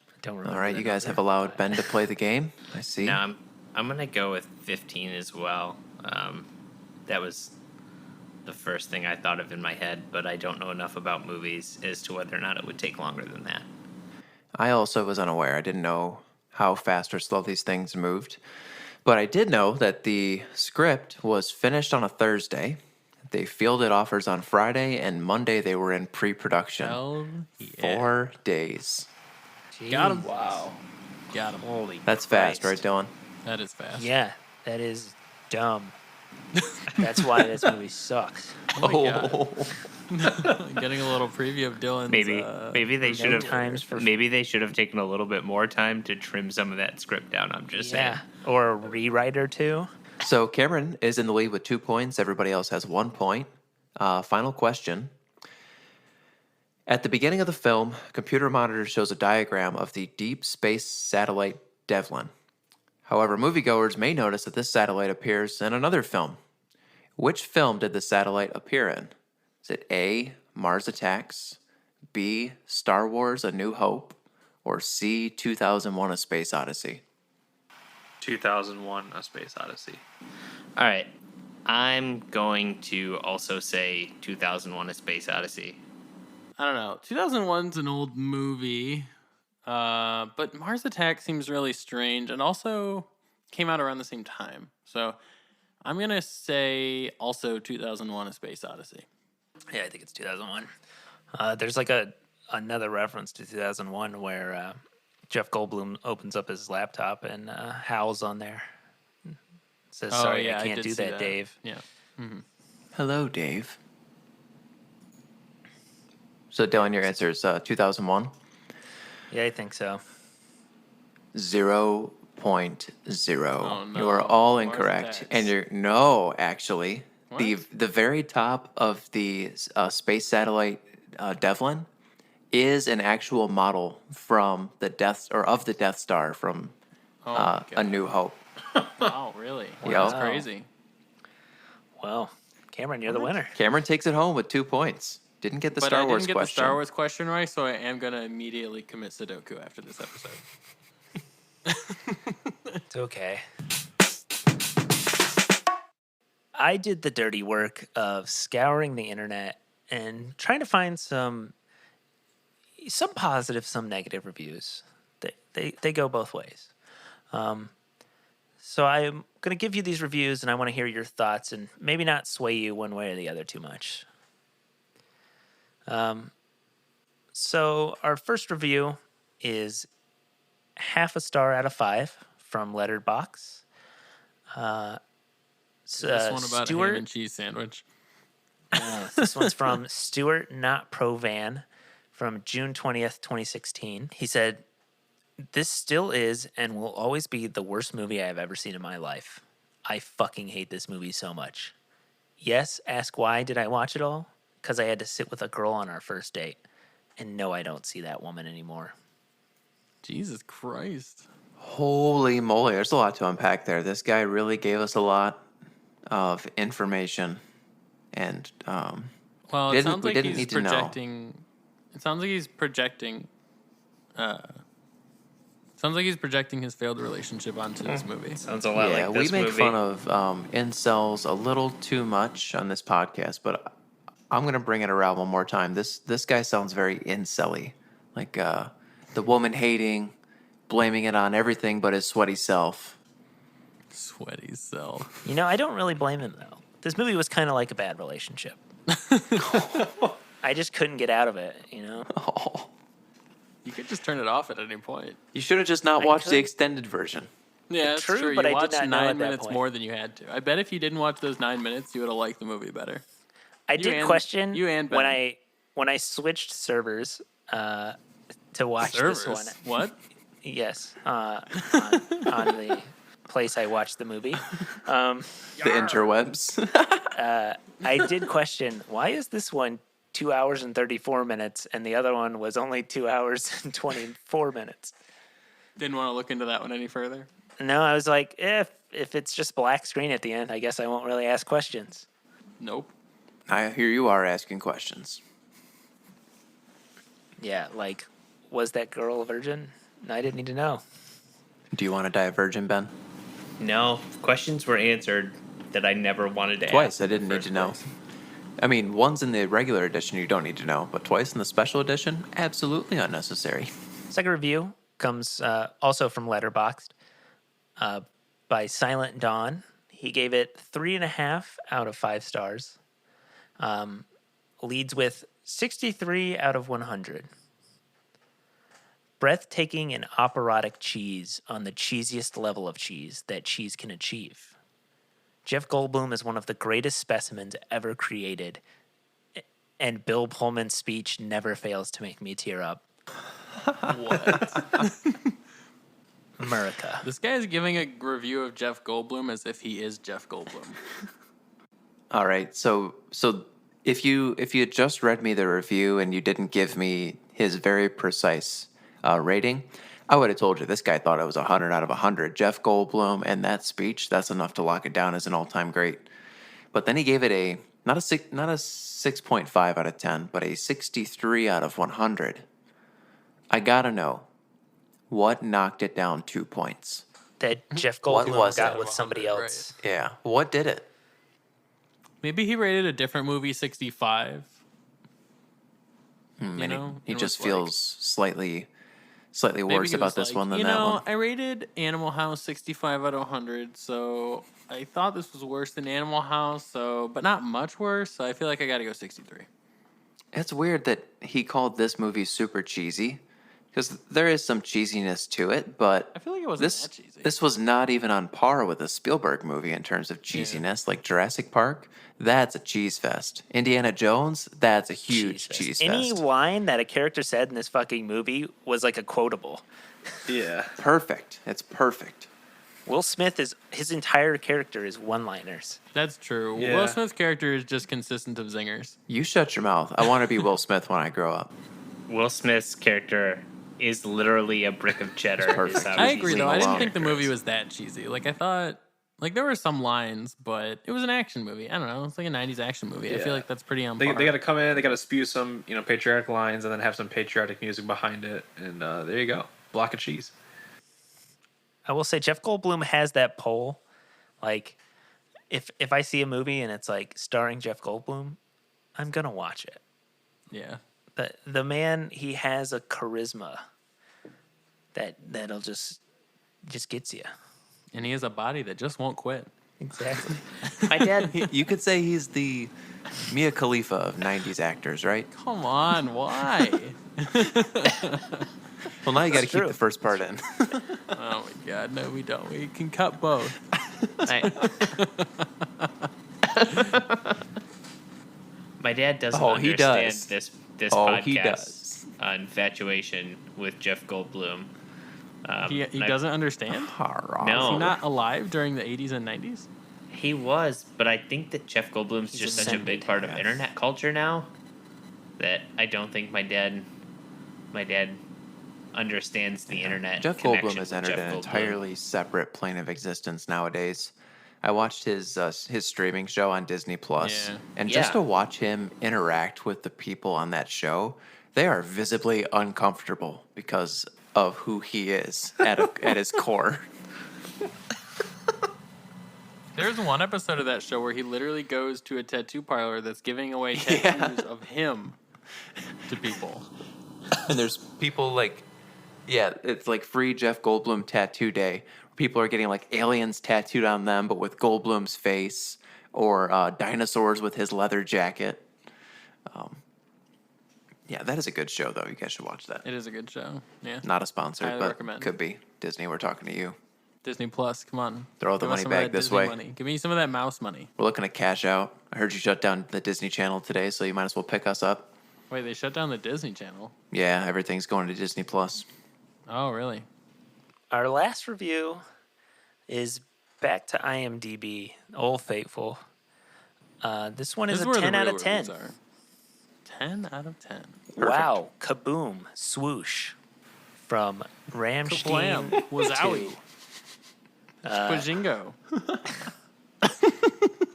I don't remember. All right, the you guys number, have allowed but- Ben to play the game. I see. No, I'm gonna go with 15 as well. That was the first thing I thought of in my head, but I don't know enough about movies as to whether or not it would take longer than that. I also was unaware. I didn't know how fast or slow these things moved. But I did know that the script was finished on a Thursday. They fielded offers on Friday, and Monday they were in pre-production. Hell 4 days. Got him. Wow. Got him. Holy That's fast, right, Christ. Dylan? That is fast. Yeah, that is dumb. That's why this movie sucks. Oh my God. Getting a little preview of Dylan's. Maybe they should have times for- maybe they should have taken a little bit more time to trim some of that script down. I'm just saying. Yeah, or a rewrite or two. So Cameron is in the lead with 2 points. Everybody else has 1 point. Final question. At the beginning of the film, a computer monitor shows a diagram of the deep space satellite Devlin. However, moviegoers may notice that this satellite appears in another film. Which film did the satellite appear in? Is it A, Mars Attacks, B, Star Wars A New Hope, or C, 2001 A Space Odyssey? 2001: A Space Odyssey. All right. I'm going to also say 2001: A Space Odyssey. I don't know. 2001's an old movie, but Mars Attack seems really strange and also came out around the same time. So I'm going to say also 2001 A Space Odyssey. Yeah, I think it's 2001. There's like another reference to 2001 where Jeff Goldblum opens up his laptop and Hal's on there. Says, "Sorry, I can't did do see that, Dave." Yeah. Hello, Dave. So, Dylan, your answer is 2001? Yeah, I think so. 0.0. Oh, no. You are all Mars incorrect. Attacks. And you're no, actually. The What? the very top of the space satellite Devlin is an actual model from the Death Star from Oh, my A God. New Hope. Wow, really? Yeah. That's crazy. Well, Cameron, you're the winner. Cameron takes it home with 2 points. Didn't get the But Star I Wars didn't get question. the Star Wars question right, so I am going to immediately commit Sudoku after this episode. It's okay. I did the dirty work of scouring the internet and trying to find some positive, some negative reviews. They go both ways. So I'm going to give you these reviews, and I want to hear your thoughts and maybe not sway you one way or the other too much. So our first review is 0.5 star out of 5 from Letterboxd. Is this one about a ham Stuart, and cheese sandwich? this one's from Stuart Not Pro Van from June 20th, 2016. He said, "This still is and will always be the worst movie I have ever seen in my life. I fucking hate this movie so much. Yes, ask why did I watch it all? Because I had to sit with a girl on our first date. And no, I don't see that woman anymore." Jesus Christ. Holy moly, there's a lot to unpack there. This guy really gave us a lot of information, and Well, we it sounds like didn't he's need to know. projecting. It sounds like he's projecting. Sounds like he's projecting his failed relationship onto this movie. Sounds a lot Yeah, like this we make movie. fun of incels a little too much on this podcast, but I'm gonna bring it around one more time. This guy sounds very incel-y, like the woman hating, blaming it on everything but his sweaty self. Sweaty self. You know, I don't really blame him though. This movie was kind of like a bad relationship. I just couldn't get out of it, you know? Oh, You could just turn it off at any point. you should have just not I watched the could. extended version. Yeah, that's True, true. but You I did watched not know 9 at that minutes point. more than you had to. I bet if you didn't watch those 9 minutes, you would have liked the movie better. I You did and- question you and when Ben. I switched servers to watch Servers. this one. What? Yes, on the place I watched the movie. The interwebs. I did question, why is this one 2 hours and 34 minutes and the other one was only 2 hours and 24 minutes? Didn't want to look into that one any further. No, I was like, if it's just black screen at the end, I guess I won't really ask questions. Nope. Here you are asking questions. Yeah, like, was that girl a virgin? I didn't need to know. Do you want to die a virgin, Ben? No, questions were answered that I never wanted to ask. Twice. I in the didn't need first to know. place. I mean, once in the regular edition, you don't need to know, but twice in the special edition, absolutely unnecessary. Second review comes also from Letterboxd by Silent Dawn. He gave it 3.5 out of 5 stars. Leads with 63 out of 100. Breathtaking and operatic cheese on the cheesiest level of cheese that cheese can achieve. Jeff Goldblum is one of the greatest specimens ever created, and Bill Pullman's speech never fails to make me tear up. What? America. This guy is giving a review of Jeff Goldblum as if he is Jeff Goldblum. All right, so if you had just read me the review and you didn't give me his very precise rating, I would have told you this guy thought it was 100 out of 100. Jeff Goldblum and that speech, that's enough to lock it down as an all-time great. But then he gave it not a 6.5 out of 10, but a 63 out of 100. I gotta know, what knocked it down 2 points? That Jeff What Goldblum was got it? with somebody 100, else. Yeah, what did it? Maybe he rated a different movie 65. And know, he it just was feels slightly Maybe worse he about was this like, one than you that know, one. I rated Animal House 65 out of 100, so I thought this was worse than Animal House, but not much worse, so I feel like I gotta go 63. It's weird that he called this movie super cheesy, because there is some cheesiness to it, but I feel like it wasn't that cheesy. this was not even on par with a Spielberg movie in terms of cheesiness. Like Jurassic Park, that's a cheese fest. Indiana Jones, that's a huge cheese fest. Any line that a character said in this fucking movie was like a quotable. Yeah. Perfect. It's perfect. Will Smith his entire character is one-liners. That's true. Yeah. Will Smith's character is just consistent of zingers. You shut your mouth. I want to be Will Smith when I grow up. Will Smith's character is literally a brick of cheddar. It's perfect. is how I cheesy agree, though. I his didn't think the character movie is. was that cheesy. Like, I thought, like, there were some lines, but it was an action movie. I don't know. It's like a 90s action movie. I Yeah. feel like that's pretty on They par. got to come in, they got to spew some, patriotic lines and then have some patriotic music behind it. And there you go. Block of cheese. I will say Jeff Goldblum has that pull. Like, if I see a movie and it's like starring Jeff Goldblum, I'm gonna watch it. Yeah. The man, he has a charisma that'll just gets you. And he has a body that just won't quit. Exactly. My dad. You could say he's the Mia Khalifa of 90s actors, right? Come on, why? Well, now you got to That's keep true. the first part in. Oh my god, no, we don't. We can cut both. My dad doesn't Oh, he understand does. this Oh, podcast he does. infatuation with Jeff Goldblum. He and I- doesn't understand? No. Is he not alive during the 80s and 90s? He was, but I think that Jeff Goldblum's He's just such a ascended, big part of yeah. internet culture now that I don't think my dad understands the internet. Jeff connection Goldblum has with entered Jeff an Goldblum. entirely separate plane of existence nowadays. I watched his streaming show on Disney Plus, Yeah. and just Yeah. to watch him interact with the people on that show, they are visibly uncomfortable because of who he is at his core. There's one episode of that show where he literally goes to a tattoo parlor that's giving away tattoos of him to people. And there's people like, yeah, it's like free Jeff Goldblum tattoo day. People are getting like aliens tattooed on them, but with Goldblum's face, or dinosaurs with his leather jacket. Yeah, that is a good show, though. You guys should watch that. It is a good show. Yeah. Not a sponsor, Highly but recommend. could be. Disney, we're talking to you. Disney Plus, come on. Throw the Give us money some of back that this Disney way. Money. Give me some of that mouse money. We're looking to cash out. I heard you shut down the Disney Channel today, so you might as well pick us up. Wait, they shut down the Disney Channel? Yeah, everything's going to Disney Plus. Oh, really? Our last review is back to IMDb, Old Faithful. This one is This a where the 10 out real of 10. reviews are. 10 out of 10. Wow, kaboom, swoosh. From Ramstein Kablam. Wozowie. to Spajingo.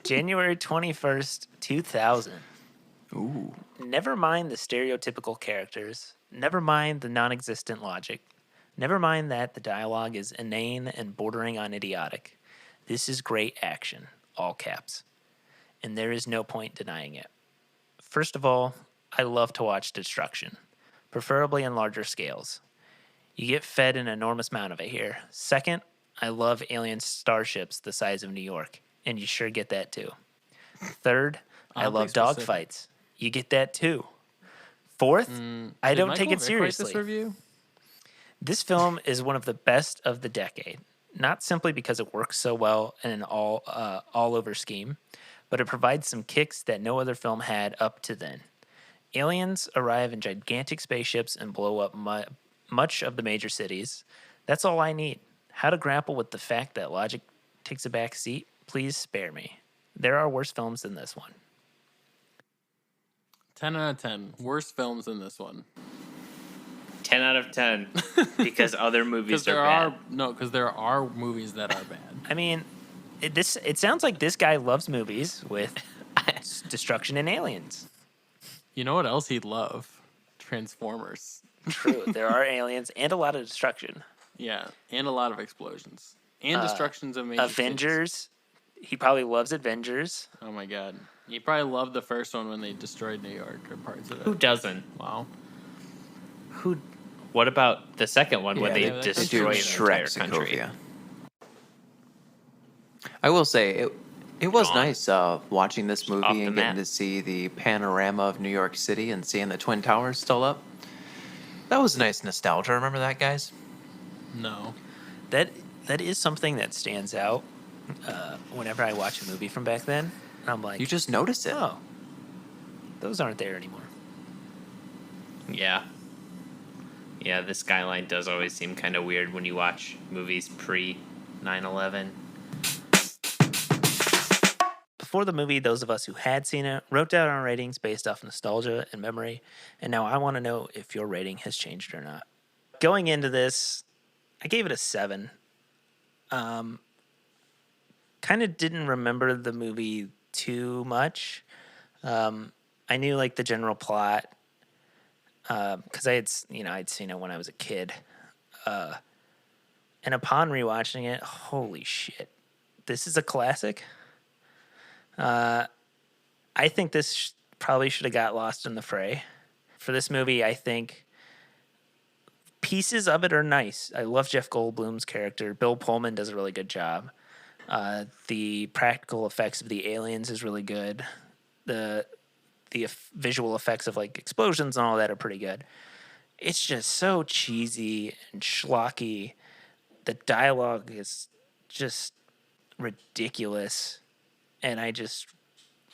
January 21st, 2000. Ooh. Never mind the stereotypical characters. Never mind the non-existent logic. Never mind that the dialogue is inane and bordering on idiotic. This is great action, all caps. And there is no point denying it. First of all, I love to watch destruction, preferably in larger scales. You get fed an enormous amount of it here. Second, I love alien starships the size of New York, and you sure get that too. Third, I Oddly love specific. dogfights. You get that too. Fourth, I Did don't Michael take it Vick write seriously. This review? This film is one of the best of the decade, not simply because it works so well in an all-over scheme, but it provides some kicks that no other film had up to then. Aliens arrive in gigantic spaceships and blow up much of the major cities. That's all I need. How to grapple with the fact that logic takes a back seat? Please spare me. There are worse films than this one. 10 out of 10. Worst films than this one. 10 out of 10 because other movies Because are there bad. because there are movies that are bad. I mean, it sounds like this guy loves movies with destruction and aliens. You know what else he'd love? Transformers. True, there are aliens and a lot of destruction. Yeah, and a lot of explosions and destructions of major cities. Avengers. He probably loves Avengers. Oh my god, you probably loved the first one when they destroyed New York or parts of it. Who doesn't? Wow. What about the second one when Yeah, they they do destroy the entire Shrek country? Sokovia. I will say it was Gone. nice watching this off movie the and map. getting to see the panorama of New York City and seeing the Twin Towers still up. That was nice nostalgia. Remember that, guys? No. That is something that stands out whenever I watch a movie from back then. I'm like, You just notice it. oh, those aren't there anymore. Yeah. Yeah, the skyline does always seem kind of weird when you watch movies pre 9/11. Before the movie, those of us who had seen it wrote down our ratings based off nostalgia and memory, and now I want to know if your rating has changed or not. Going into this, I gave it a 7. Kind of didn't remember the movie too much. I knew like the general plot because I'd seen it when I was a kid. And upon rewatching it, holy shit, this is a classic. I think this probably should have got lost in the fray. For this movie, I think pieces of it are nice. I love Jeff Goldblum's character. Bill Pullman does a really good job. The practical effects of the aliens is really good. The visual effects of like explosions and all that are pretty good. It's just so cheesy and schlocky. The dialogue is just ridiculous. And I just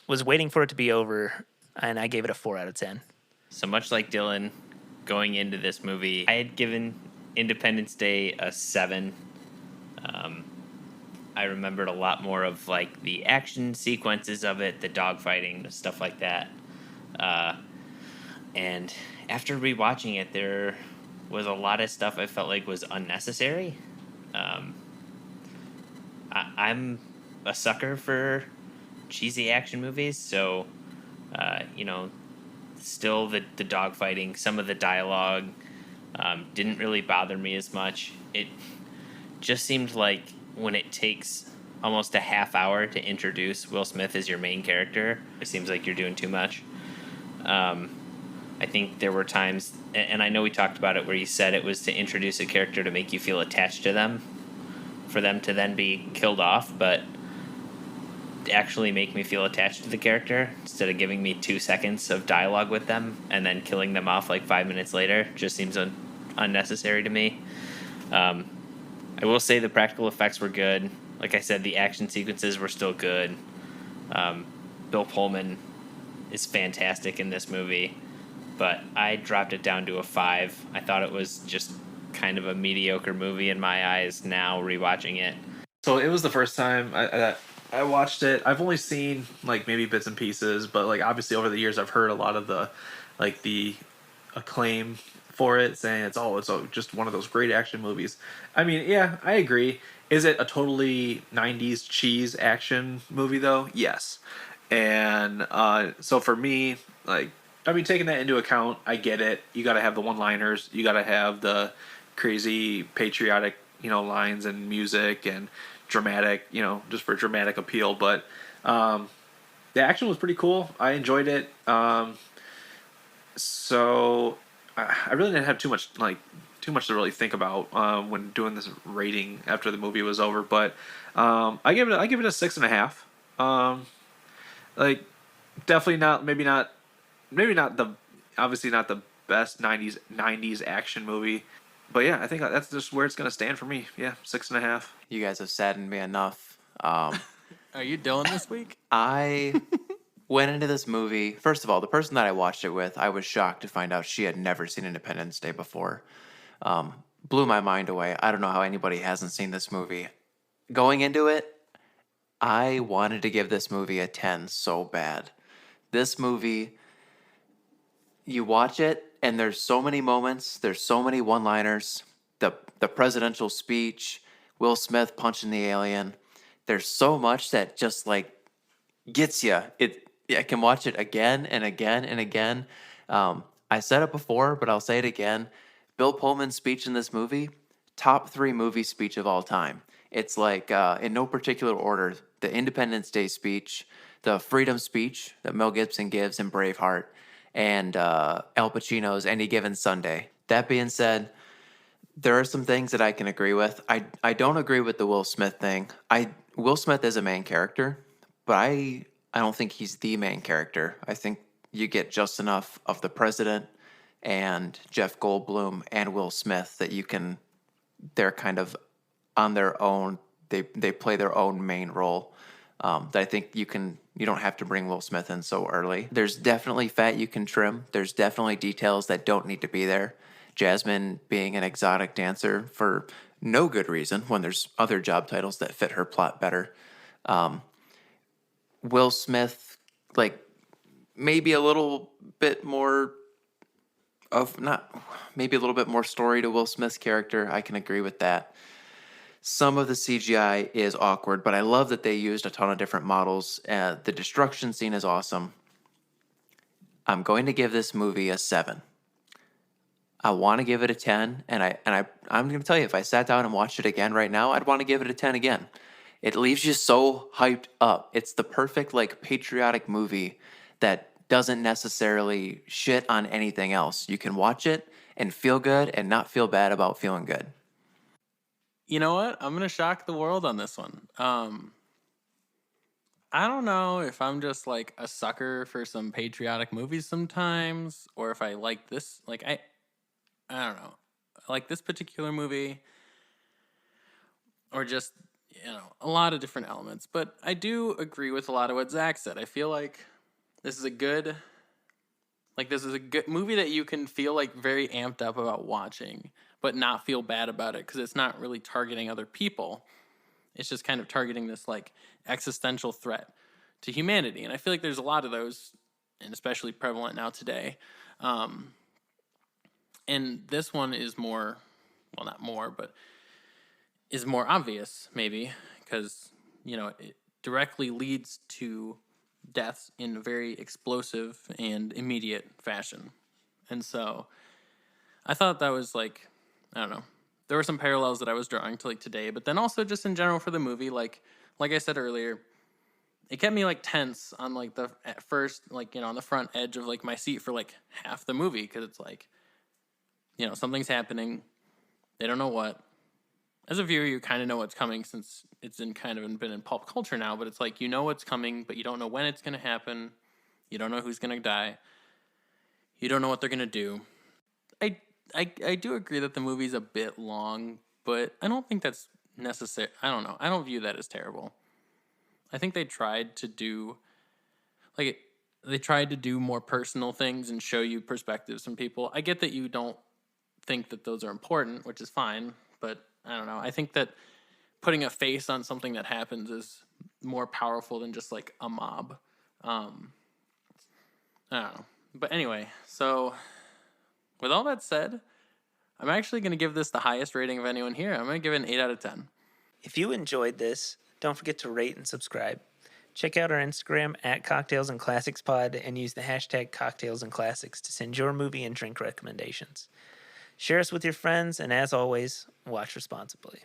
was waiting for it to be over, and I gave it a 4 out of 10. So much like Dylan, going into this movie, I had given Independence Day a 7. I remembered a lot more of like the action sequences of it, the dogfighting, the stuff like that. And after rewatching it, there was a lot of stuff I felt like was unnecessary. I'm a sucker for cheesy action movies, so still the dogfighting, some of the dialogue didn't really bother me as much. It just seemed like when it takes almost a half hour to introduce Will Smith as your main character, it seems like you're doing too much. I think there were times, and I know we talked about it, where you said it was to introduce a character to make you feel attached to them, for them to then be killed off, but actually make me feel attached to the character instead of giving me 2 seconds of dialogue with them and then killing them off like 5 minutes later just seems unnecessary to me. I will say the practical effects were good. Like I said, the action sequences were still good. Bill Pullman is fantastic in this movie, but I dropped it down to a 5. I thought it was just kind of a mediocre movie in my eyes now rewatching it. So it was the first time I watched it. I've only seen like maybe bits and pieces, but like obviously over the years I've heard a lot of the acclaim for it, saying it's just one of those great action movies. I mean, yeah, I agree. Is it a totally 90s cheese action movie though? Yes. And so for me, like, I mean, taking that into account, I get it. You got to have the one-liners. You got to have the crazy patriotic, lines and music and dramatic, just for dramatic appeal. But the action was pretty cool. I enjoyed it. So I really didn't have too much to really think about when doing this rating after the movie was over. But I give it a 6.5. Like, definitely not, maybe not the, obviously not the best 90s action movie, but yeah, I think that's just where it's gonna stand for me. Yeah, 6.5. You guys have saddened me enough. Are you Dylan this week? I went into this movie. First of all, the person that I watched it with, I was shocked to find out she had never seen Independence Day before. Blew my mind away. I don't know how anybody hasn't seen this movie. Going into it, I wanted to give this movie a 10 so bad. This movie, you watch it, and there's so many moments, there's so many one-liners, the presidential speech, Will Smith punching the alien. There's so much that just like gets you. I can watch it again and again and again. I said it before, but I'll say it again. Bill Pullman's speech in this movie, top 3 movie speech of all time. It's like, in no particular order, the Independence Day speech, the freedom speech that Mel Gibson gives in Braveheart, and Al Pacino's Any Given Sunday. That being said, there are some things that I can agree with. I don't agree with the Will Smith thing. Will Smith is a main character, but I don't think he's the main character. I think you get just enough of the president and Jeff Goldblum and Will Smith that they're kind of on their own. They play their own main role. That I think you don't have to bring Will Smith in so early. There's definitely fat you can trim. There's definitely details that don't need to be there. Jasmine being an exotic dancer for no good reason when there's other job titles that fit her plot better. Will Smith, like, maybe a little bit more story to Will Smith's character. I can agree with that. Some of the CGI is awkward, but I love that they used a ton of different models. The destruction scene is awesome. I'm going to give this movie a 7. I want to give it a 10, and I'm going to tell you, if I sat down and watched it again right now, I'd want to give it a 10 again. It leaves you so hyped up. It's the perfect, like, patriotic movie that doesn't necessarily shit on anything else. You can watch it and feel good and not feel bad about feeling good. You know what? I'm going to shock the world on this one. I don't know if I'm just like a sucker for some patriotic movies sometimes, or if I like this. Like, I don't know. I like this particular movie, or just, a lot of different elements. But I do agree with a lot of what Zach said. I feel like this is a good movie that you can feel like very amped up about watching, but not feel bad about it because it's not really targeting other people. It's just kind of targeting this like existential threat to humanity. And I feel like there's a lot of those, and especially prevalent now today. And this one is more, well, not more, but is more obvious, maybe, because, it directly leads to deaths in a very explosive and immediate fashion. And so I thought that was like, I don't know. There were some parallels that I was drawing to like today, but then also just in general for the movie, like I said earlier, it kept me like tense on like the at first, like, on the front edge of like my seat for like half the movie, because it's like, something's happening. They don't know what. As a viewer, you kind of know what's coming since it's been in pulp culture now, but it's like, what's coming, but you don't know when it's going to happen. You don't know who's going to die. You don't know what they're going to do. I do agree that the movie's a bit long, but I don't think that's necessary. I don't know. I don't view that as terrible. I think they tried to do more personal things and show you perspectives from people. I get that you don't think that those are important, which is fine, but I don't know. I think that putting a face on something that happens is more powerful than just like a mob. I don't know. But anyway, so with all that said, I'm actually going to give this the highest rating of anyone here. I'm going to give it an 8 out of 10. If you enjoyed this, don't forget to rate and subscribe. Check out our Instagram at Cocktails and Classics Pod and use the hashtag Cocktails and Classics to send your movie and drink recommendations. Share us with your friends, and as always, watch responsibly.